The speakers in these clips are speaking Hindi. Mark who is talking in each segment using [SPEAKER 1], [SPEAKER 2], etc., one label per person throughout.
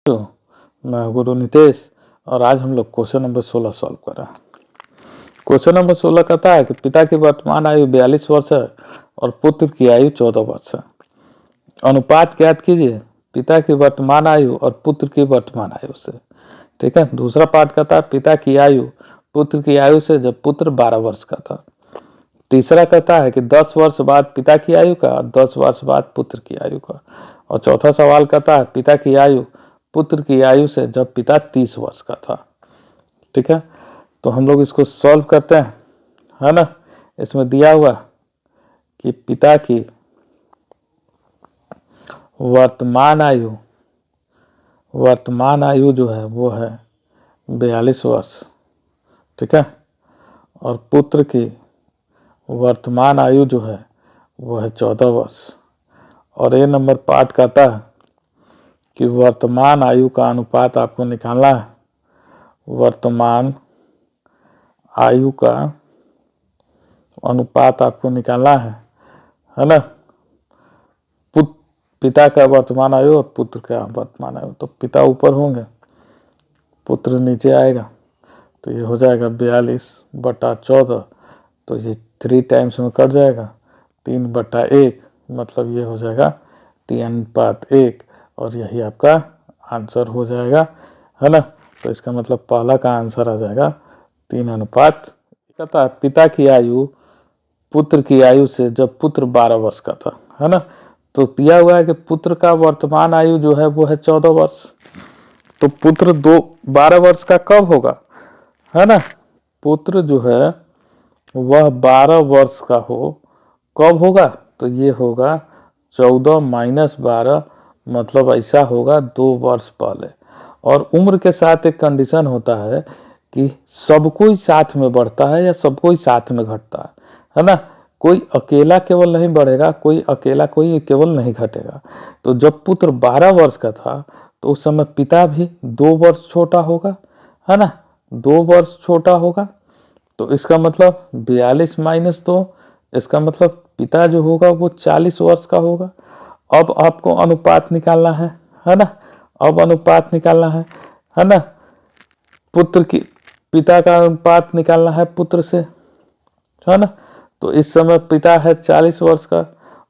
[SPEAKER 1] तो मैं गुरु नितेश और आज हम लोग क्वेश्चन नंबर 16 सॉल्व कर रहे हैं। क्वेश्चन नंबर 16 कहता है कि पिता की वर्तमान आयु 42 वर्ष है और पुत्र की आयु 14 वर्ष है। अनुपात ज्ञात कीजिए पिता की वर्तमान आयु और पुत्र की वर्तमान आयु से। ठीक है। दूसरा पार्ट कहता है पिता की आयु पुत्र की आयु से जब पुत्र 12 वर्ष का था। तीसरा कहता है कि 10 वर्ष बाद पिता की आयु का और 10 वर्ष बाद पुत्र की आयु का। और चौथा सवाल कहता है पिता की आयु पुत्र की आयु से जब पिता 30 वर्ष का था। ठीक है। तो हम लोग इसको सॉल्व करते हैं, है ना। इसमें दिया हुआ कि पिता की वर्तमान आयु जो है वो है 42 वर्ष। ठीक है। और पुत्र की वर्तमान आयु जो है वो है 14 वर्ष। और ए नंबर पार्ट कहता है कि वर्तमान आयु का अनुपात आपको निकालना है। वर्तमान आयु का अनुपात आपको निकालना है ना। पिता का वर्तमान आयु और पुत्र का वर्तमान आयु, तो पिता ऊपर होंगे, पुत्र नीचे आएगा, तो ये हो जाएगा 42/14। तो ये 3 टाइम्स में कट जाएगा, 3/1, मतलब ये हो जाएगा 3:1 और यही आपका आंसर हो जाएगा, है ना। तो इसका मतलब पहला का आंसर आ जाएगा 3:1। कहता है पिता की आयु पुत्र की आयु से जब पुत्र 12 वर्ष का था, है ना। तो दिया हुआ है कि पुत्र का वर्तमान आयु जो है वो है 14 वर्ष। तो पुत्र 12 वर्ष का कब होगा, है ना। पुत्र जो है वह 12 वर्ष का कब होगा, तो ये होगा 14 - 12, मतलब ऐसा होगा 2 वर्ष पहले। और उम्र के साथ एक कंडीशन होता है कि सब कोई साथ में बढ़ता है या सब कोई साथ में घटता है ना। कोई अकेला केवल नहीं बढ़ेगा, कोई अकेला कोई केवल नहीं घटेगा। तो जब पुत्र 12 वर्ष का था तो उस समय पिता भी 2 वर्ष छोटा होगा, है ना, 2 वर्ष छोटा होगा। तो इसका मतलब 42 - 2, इसका मतलब पिता जो होगा वो 40 वर्ष का होगा। अब आपको अनुपात निकालना है ना। अब अनुपात निकालना है ना। पिता का अनुपात निकालना है पुत्र से, है ना। तो इस समय पिता है 40 वर्ष का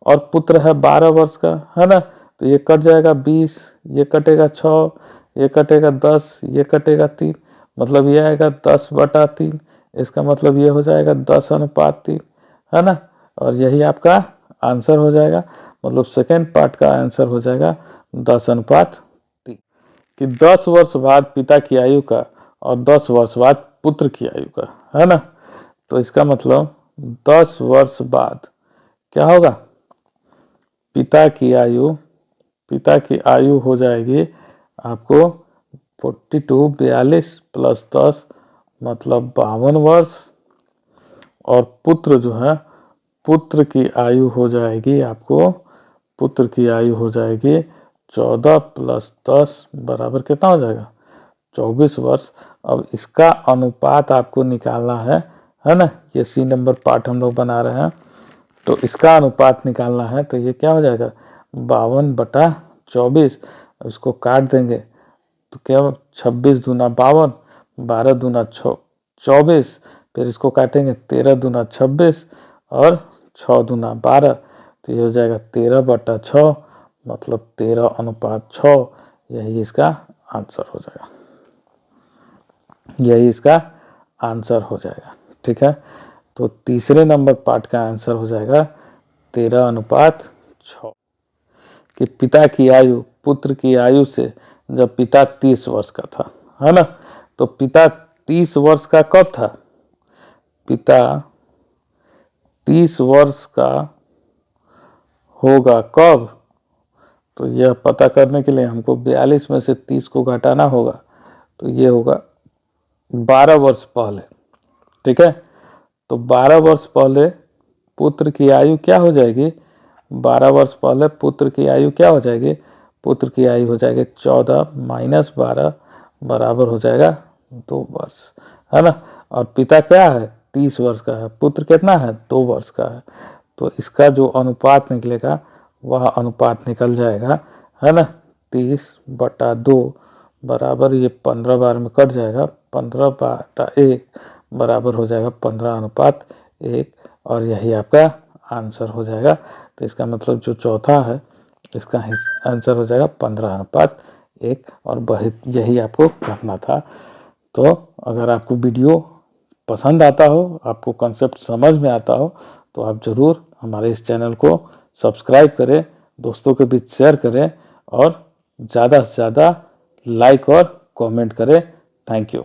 [SPEAKER 1] और पुत्र है 12 वर्ष का, है ना। तो ये कट जाएगा 20, ये कटेगा 6, ये कटेगा 10, ये कटेगा 3, मतलब ये आएगा 10/3। इसका मतलब ये हो जाएगा 10:3, है ना। और यही आपका आंसर हो जाएगा, मतलब सेकेंड पार्ट का आंसर हो जाएगा 10:3। कि 10 वर्ष बाद पिता की आयु का और 10 वर्ष बाद पुत्र की आयु का, है ना। तो इसका मतलब 10 वर्ष बाद क्या होगा, पिता की आयु हो जाएगी आपको 42, 42 + 10 मतलब 52 वर्ष। और पुत्र जो है, पुत्र की आयु हो जाएगी आपको, पुत्र की आयु हो जाएगी 14 + 10 बराबर कितना हो जाएगा, 24 वर्ष। अब इसका अनुपात आपको निकालना है ना। ये सी नंबर पार्ट हम लोग बना रहे हैं, तो इसका अनुपात निकालना है। तो ये क्या हो जाएगा 52/24। इसको काट देंगे तो क्या 26 दूना 52, 12 दूना 24, फिर इसको काटेंगे 13 दूना 26 और 6 दूना 12। तो ये हो जाएगा 13/6, मतलब 13:6। यही इसका आंसर हो जाएगा, यही इसका आंसर हो जाएगा। ठीक है। तो तीसरे नंबर पार्ट का आंसर हो जाएगा 13:6। कि पिता की आयु पुत्र की आयु से जब पिता 30 वर्ष का था, है ना। तो पिता 30 वर्ष का कब था, पिता 30 वर्ष का होगा कब, तो यह पता करने के लिए हमको 42 में से 30 को घटाना होगा। तो ये होगा 12 वर्ष पहले। ठीक है। तो 12 वर्ष पहले पुत्र की आयु क्या हो जाएगी, 12 वर्ष पहले पुत्र की आयु क्या हो जाएगी, पुत्र की आयु हो जाएगी 14 - 12 बराबर हो जाएगा 2 वर्ष, है ना। और पिता क्या है 30 वर्ष का है, पुत्र कितना है 2 वर्ष का है। तो इसका जो अनुपात निकलेगा वह अनुपात निकल जाएगा, है ना, 30/2 बराबर ये 15 बार में कट जाएगा, 15/1 बराबर हो जाएगा 15:1 और यही आपका आंसर हो जाएगा। तो इसका मतलब जो चौथा है इसका आंसर हो जाएगा 15:1 और यही आपको करना था। तो अगर आपको वीडियो पसंद आता हो, आपको कॉन्सेप्ट समझ में आता हो, तो आप ज़रूर हमारे इस चैनल को सब्सक्राइब करें, दोस्तों के बीच शेयर करें और ज़्यादा से ज़्यादा लाइक और कमेंट करें। Thank you.